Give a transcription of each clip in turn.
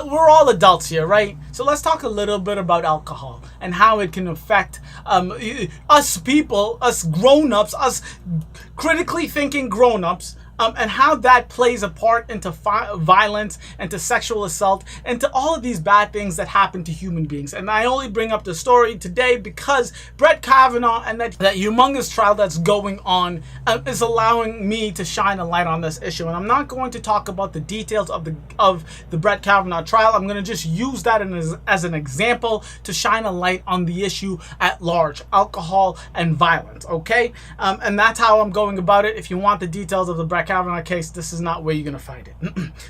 we're all adults here, right? So let's talk a little bit about alcohol and how it can affect us people, us grown-ups, us critically thinking grown-ups, and how that plays a part into violence, into sexual assault, into all of these bad things that happen to human beings. And I only bring up the story today because Brett Kavanaugh and that humongous trial that's going on is allowing me to shine a light on this issue. And I'm not going to talk about the details of the Brett Kavanaugh trial. I'm going to just use that as an example to shine a light on the issue at large, alcohol and violence, okay? And that's how I'm going about it. If you want the details of the Brett Kavanaugh case, this is not where you're going to find it.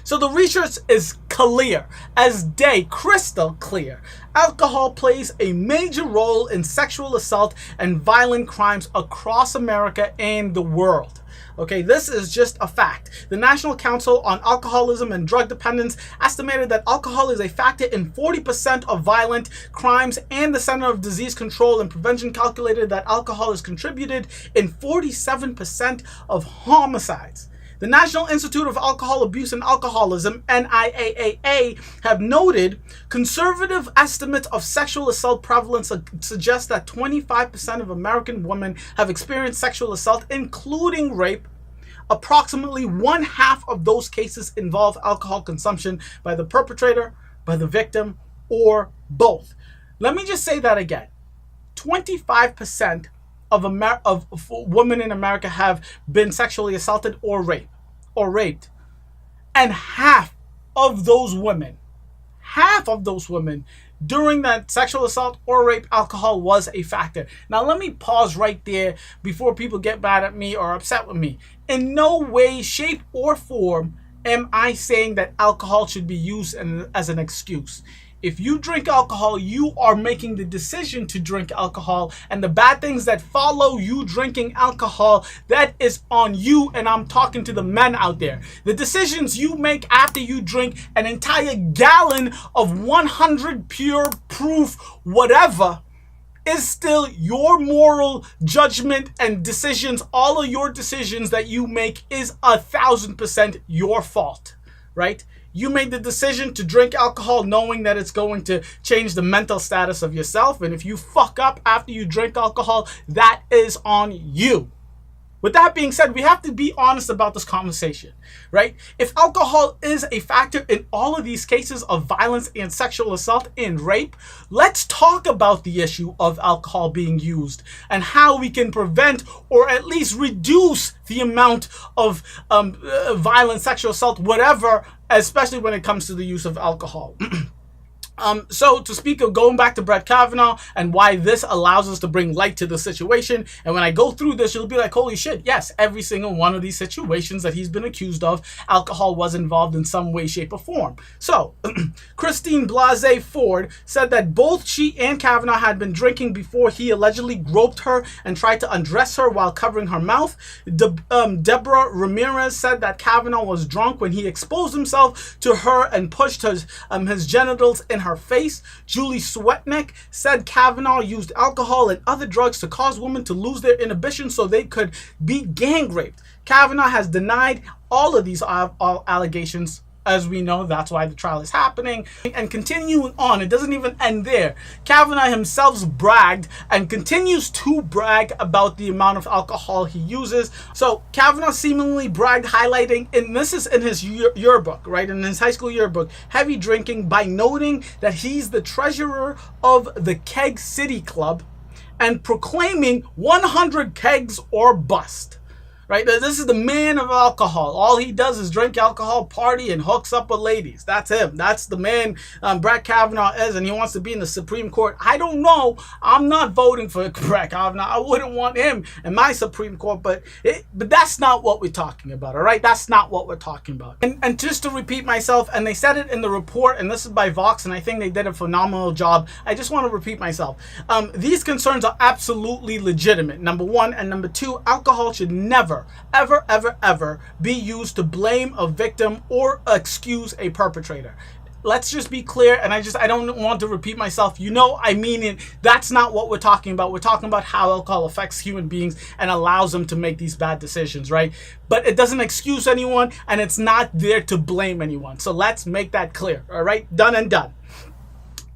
So the research is clear as day, crystal clear. Alcohol plays a major role in sexual assault and violent crimes across America and the world. Okay, this is just a fact. The National Council on Alcoholism and Drug Dependence estimated that alcohol is a factor in 40% of violent crimes, and the Center of Disease Control and Prevention calculated that alcohol is contributed in 47% of homicides. The National Institute of Alcohol Abuse and Alcoholism, NIAAA, have noted conservative estimates of sexual assault prevalence suggest that 25% of American women have experienced sexual assault, including rape. Approximately one half of those cases involve alcohol consumption by the perpetrator, by the victim, or both. Let me just say that again. 25% of women in America have been sexually assaulted or raped. And half of those women during that sexual assault or rape, alcohol was a factor. Now let me pause right there before people get mad at me or upset with me. In no way, shape, or form am I saying that alcohol should be used as an excuse. If you drink alcohol, you are making the decision to drink alcohol, and the bad things that follow you drinking alcohol, that is on you, and I'm talking to the men out there. The decisions you make after you drink an entire gallon of 100 pure proof whatever is still your moral judgment and decisions. All of your decisions that you make is 1,000% your fault, right? You made the decision to drink alcohol knowing that it's going to change the mental status of yourself. And if you fuck up after you drink alcohol, that is on you. With that being said, we have to be honest about this conversation, right? If alcohol is a factor in all of these cases of violence and sexual assault and rape, let's talk about the issue of alcohol being used and how we can prevent or at least reduce the amount of violent sexual assault, whatever, especially when it comes to the use of alcohol. So to speak of going back to Brett Kavanaugh and why this allows us to bring light to the situation, and when I go through this, you'll be like, holy shit, yes, every single one of these situations that he's been accused of, alcohol was involved in some way, shape, or form. So, Christine Blasey Ford said that both she and Kavanaugh had been drinking before he allegedly groped her and tried to undress her while covering her mouth. Deborah Ramirez said that Kavanaugh was drunk when he exposed himself to her and pushed his genitals in her face. Julie Swetnick said Kavanaugh used alcohol and other drugs to cause women to lose their inhibition so they could be gang raped. Kavanaugh has denied all of these allegations. As we know, that's why the trial is happening. And continuing on, it doesn't even end there. Kavanaugh himself bragged and continues to brag about the amount of alcohol he uses. So Kavanaugh seemingly bragged, highlighting, and this is in his yearbook, right? In his high school yearbook, heavy drinking, by noting that he's the treasurer of the Keg City Club and proclaiming 100 kegs or bust. Right? This is the man of alcohol. All he does is drink alcohol, party, and hooks up with ladies. That's him. That's the man Brett Kavanaugh is, and he wants to be in the Supreme Court. I don't know. I'm not voting for Brett Kavanaugh. I wouldn't want him in my Supreme Court, but that's not what we're talking about, all right? That's not what we're talking about. And just to repeat myself, and they said it in the report, and this is by Vox, and I think they did a phenomenal job. I just want to repeat myself. These concerns are absolutely legitimate, number one, and number two, alcohol should never, ever be used to blame a victim or excuse a perpetrator. let's just be clear, and I don't want to repeat myself. I mean it. That's not what we're talking about. We're talking about how alcohol affects human beings and allows them to make these bad decisions, right? But it doesn't excuse anyone, and it's not there to blame anyone. So let's make that clear, all right? Done and done.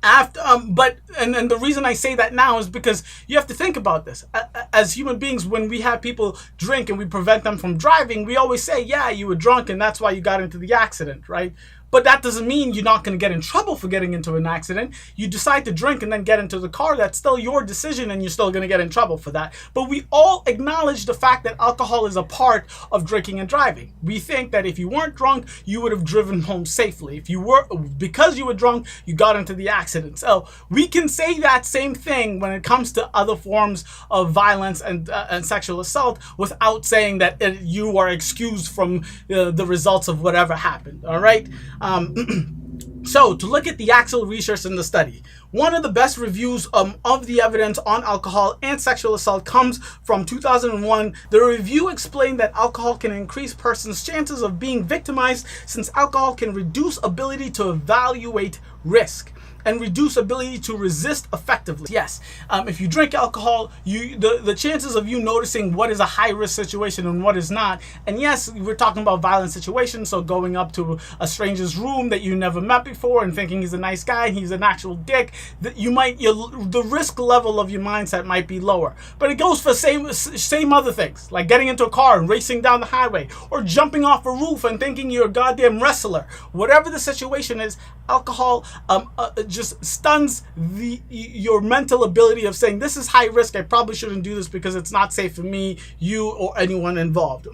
And the reason I say that now is because you have to think about this. As human beings, when we have people drink and we prevent them from driving, we always say, yeah, you were drunk and that's why you got into the accident, right? But that doesn't mean you're not going to get in trouble for getting into an accident. You decide to drink and then get into the car. That's still your decision, and you're still going to get in trouble for that. But we all acknowledge the fact that alcohol is a part of drinking and driving. We think that if you weren't drunk, you would have driven home safely. Because you were drunk, you got into the accident. So we can say that same thing when it comes to other forms of violence and sexual assault without saying that you are excused from the results of whatever happened. All right. So to look at the actual research in the study, one of the best reviews of the evidence on alcohol and sexual assault comes from 2001. The review explained that alcohol can increase persons' chances of being victimized, since alcohol can reduce ability to evaluate risk and reduce ability to resist effectively. Yes, if you drink alcohol, the chances of you noticing what is a high-risk situation and what is not, and yes, we're talking about violent situations, so going up to a stranger's room that you never met before and thinking he's a nice guy and he's an actual dick, the risk level of your mindset might be lower. But it goes for same other things, like getting into a car and racing down the highway, or jumping off a roof and thinking you're a goddamn wrestler. Whatever the situation is, alcohol just stuns your mental ability of saying, this is high risk, I probably shouldn't do this because it's not safe for me, you, or anyone involved.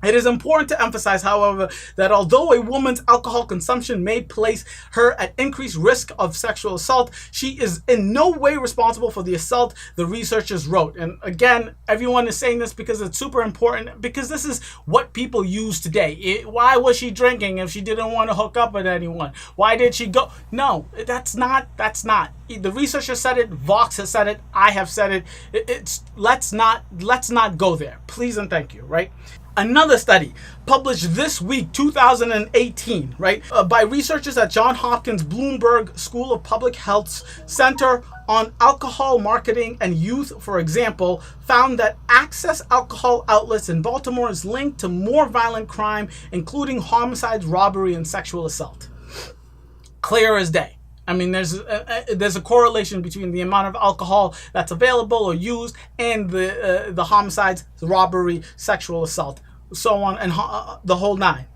It is important to emphasize, however, that although a woman's alcohol consumption may place her at increased risk of sexual assault, she is in no way responsible for the assault, the researchers wrote. And again, everyone is saying this because it's super important, because this is what people use today. Why was she drinking if she didn't want to hook up with anyone? Why did she go? No, that's not. The researcher said it, Vox has said it, I have said it. Let's not go there. Please and thank you, right? Another study published this week, 2018, right, by researchers at Johns Hopkins Bloomberg School of Public Health's Center on Alcohol Marketing and Youth, for example, found that access alcohol outlets in Baltimore is linked to more violent crime, including homicides, robbery, and sexual assault. Clear as day. I mean, there's a correlation between the amount of alcohol that's available or used and the homicides, the robbery, sexual assault, so on, and the whole nine.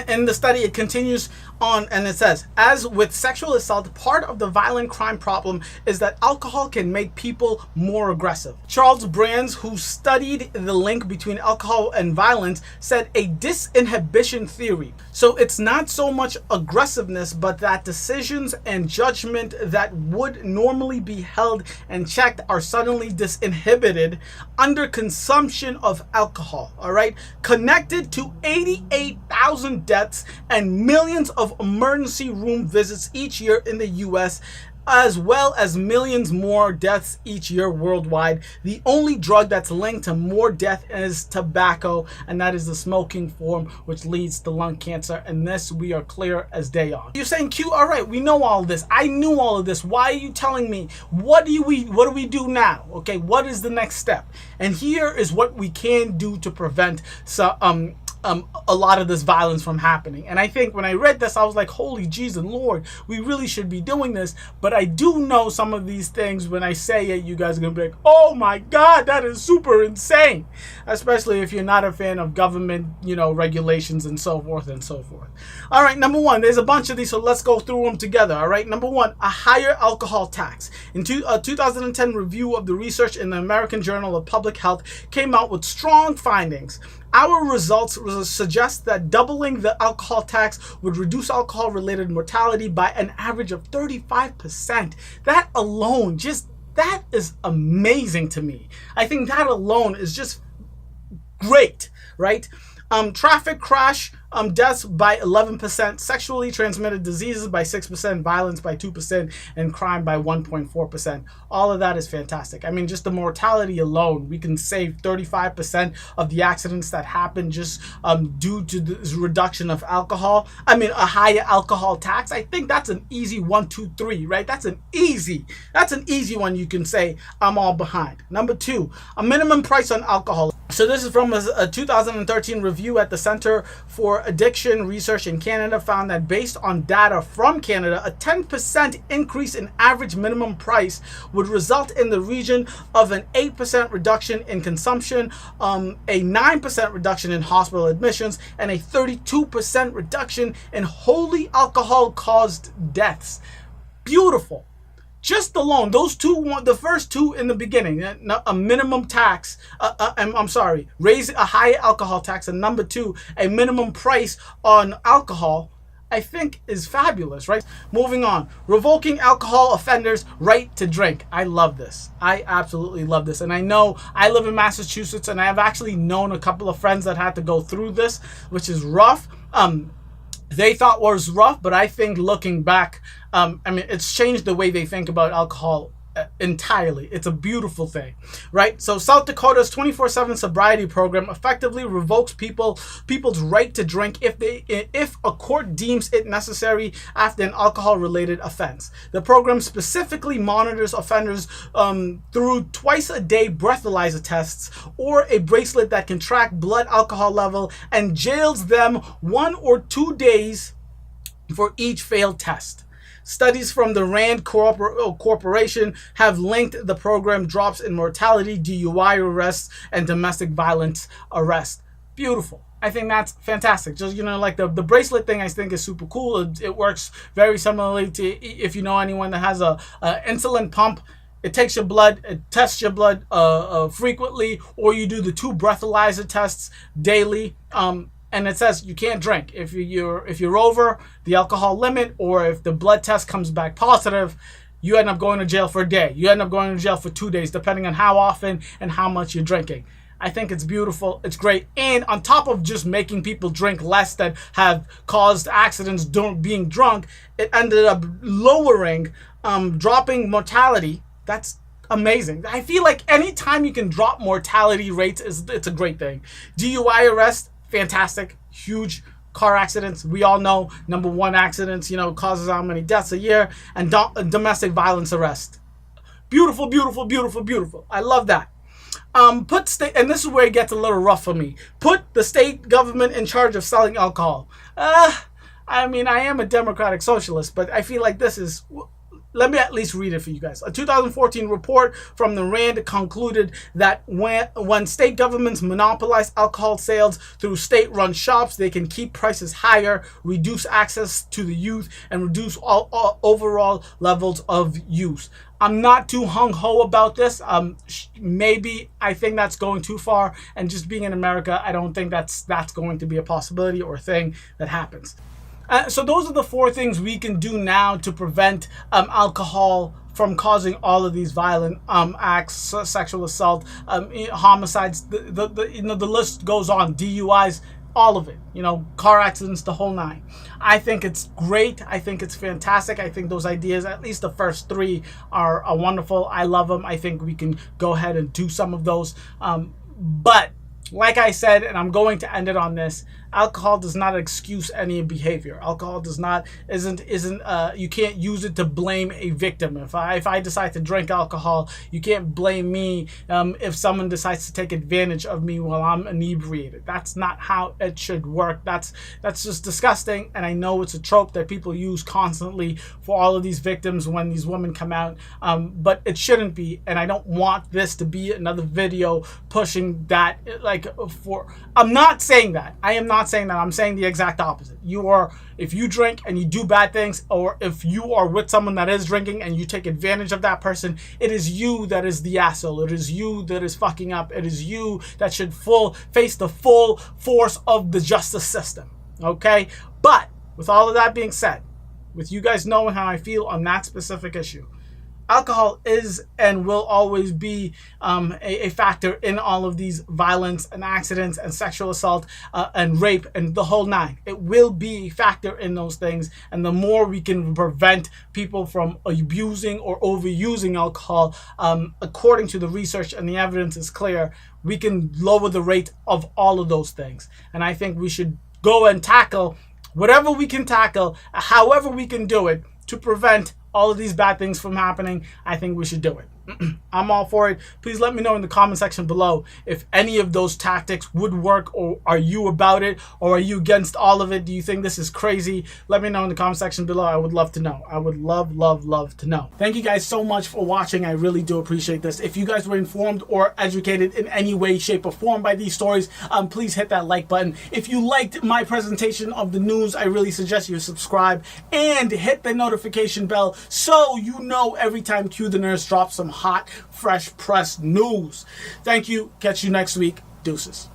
In the study, it continues on, and it says, as with sexual assault, part of the violent crime problem is that alcohol can make people more aggressive. Charles Brands, who studied the link between alcohol and violence, said a disinhibition theory. So it's not so much aggressiveness, but that decisions and judgment that would normally be held and checked are suddenly disinhibited under consumption of alcohol, all right? Connected to 88,000 deaths and millions of emergency room visits each year in the U.S., as well as millions more deaths each year worldwide. The only drug that's linked to more death is tobacco, and that is the smoking form, which leads to lung cancer. And this we are clear as day on. You're saying, Q, all right, we know all of this. I knew all of this. Why are you telling me? What do we do now? Okay, what is the next step? And here is what we can do to prevent a lot of this violence from happening. And I think when I read this, I was like, holy Jesus and Lord, we really should be doing this. But I do know some of these things. When I say it, you guys are going to be like, oh my God, that is super insane. Especially if you're not a fan of government, regulations and so forth and so forth. All right, number one, there's a bunch of these, so let's go through them together. All right, number one, a higher alcohol tax. In a 2010 review of the research in the American Journal of Public Health came out with strong findings. Our results suggest that doubling the alcohol tax would reduce alcohol-related mortality by an average of 35%. That alone, that is amazing to me. I think that alone is just great, right? Traffic crash deaths by 11%, sexually transmitted diseases by 6%, violence by 2%, and crime by 1.4%. All of that is fantastic. I mean, just the mortality alone, we can save 35% of the accidents that happen just due to the reduction of alcohol. I mean, a higher alcohol tax. I think that's an easy 1, 2, 3, right? That's an easy one you can say I'm all behind. Number 2, a minimum price on alcohol. So this is from a 2013 review at the Center for Addiction Research in Canada, found that based on data from Canada, a 10% increase in average minimum price would result in the region of an 8% reduction in consumption, a 9% reduction in hospital admissions, and a 32% reduction in wholly alcohol-caused deaths. Beautiful. Just alone, those two, the first two in the beginning, a minimum tax, raise a higher alcohol tax, and number 2, a minimum price on alcohol, I think is fabulous, right? Moving on, revoking alcohol offenders' right to drink. I love this. I absolutely love this. And I know I live in Massachusetts, and I have actually known a couple of friends that had to go through this, which is rough. They thought was rough, but I think looking back, it's changed the way they think about alcohol entirely. It's a beautiful thing, right? So South Dakota's 24/7 sobriety program effectively revokes people's right to drink if a court deems it necessary after an alcohol-related offense. The program specifically monitors offenders through twice-a-day breathalyzer tests or a bracelet that can track blood alcohol level, and jails them 1 or 2 days for each failed test. Studies from the Rand Corporation have linked the program drops in mortality, DUI arrests, and domestic violence arrests. Beautiful. I think that's fantastic. Just, like the bracelet thing, I think is super cool. It works very similarly to, if you know anyone that has a insulin pump. It takes your blood, it tests your blood frequently, or you do the 2 breathalyzer tests daily. And it says you can't drink if you're over the alcohol limit, or if the blood test comes back positive, you end up going to jail for a day. You end up going to jail for 2 days, depending on how often and how much you're drinking. I think it's beautiful. It's great. And on top of just making people drink less that have caused accidents being drunk, it ended up lowering, dropping mortality. That's amazing. I feel like anytime you can drop mortality rates, it's a great thing. DUI arrest, fantastic. Huge. Car accidents, we all know, number 1 accidents, causes how many deaths a year, and domestic violence arrest. Beautiful, beautiful, beautiful, beautiful. I love that. Put state, and this is where it gets a little rough for me. Put the state government in charge of selling alcohol. I am a democratic socialist, but I feel like this is. Let me at least read it for you guys. A 2014 report from the Rand concluded that when state governments monopolize alcohol sales through state-run shops, they can keep prices higher, reduce access to the youth, and reduce all overall levels of use. I'm not too hung-ho about this. Maybe I think that's going too far, and just being in America, I don't think that's going to be a possibility or a thing that happens. So those are the 4 things we can do now to prevent alcohol from causing all of these violent acts, sexual assault, homicides. The list goes on. DUIs, all of it. Car accidents, the whole 9. I think it's great. I think it's fantastic. I think those ideas, at least the first 3, are wonderful. I love them. I think we can go ahead and do some of those. But like I said, and I'm going to end it on this, alcohol does not excuse any behavior. Alcohol isn't you can't use it to blame a victim. If I decide to drink alcohol, you can't blame me if someone decides to take advantage of me while I'm inebriated. That's not how it should work. That's just disgusting, and I know it's a trope that people use constantly for all of these victims when these women come out, but it shouldn't be, and I don't want this to be another video pushing that. I'm not saying that. I am not saying that. I'm saying the exact opposite. If you drink and you do bad things, or if you are with someone that is drinking and you take advantage of that person, it is you that is the asshole. It is you that is fucking up. It is you that should face the full force of the justice system. Okay? But with all of that being said, with you guys knowing how I feel on that specific issue, alcohol is and will always be a factor in all of these violence and accidents and sexual assault and rape and the whole nine. It will be a factor in those things. And the more we can prevent people from abusing or overusing alcohol, according to the research and the evidence is clear, we can lower the rate of all of those things. And I think we should go and tackle whatever we can tackle, however we can do it, to prevent all of these bad things from happening. I think we should do it. I'm all for it. Please let me know in the comment section below if any of those tactics would work, or are you about it, or are you against all of it? Do you think this is crazy? Let me know in the comment section below. I would love to know. I would love to know. Thank you guys so much for watching. I really do appreciate this. If you guys were informed or educated in any way, shape, or form by these stories, please hit that like button. If you liked my presentation of the news, I really suggest you subscribe and hit the notification bell so you know every time Q the Nurse drops some hot, fresh press news. Thank you. Catch you next week. Deuces.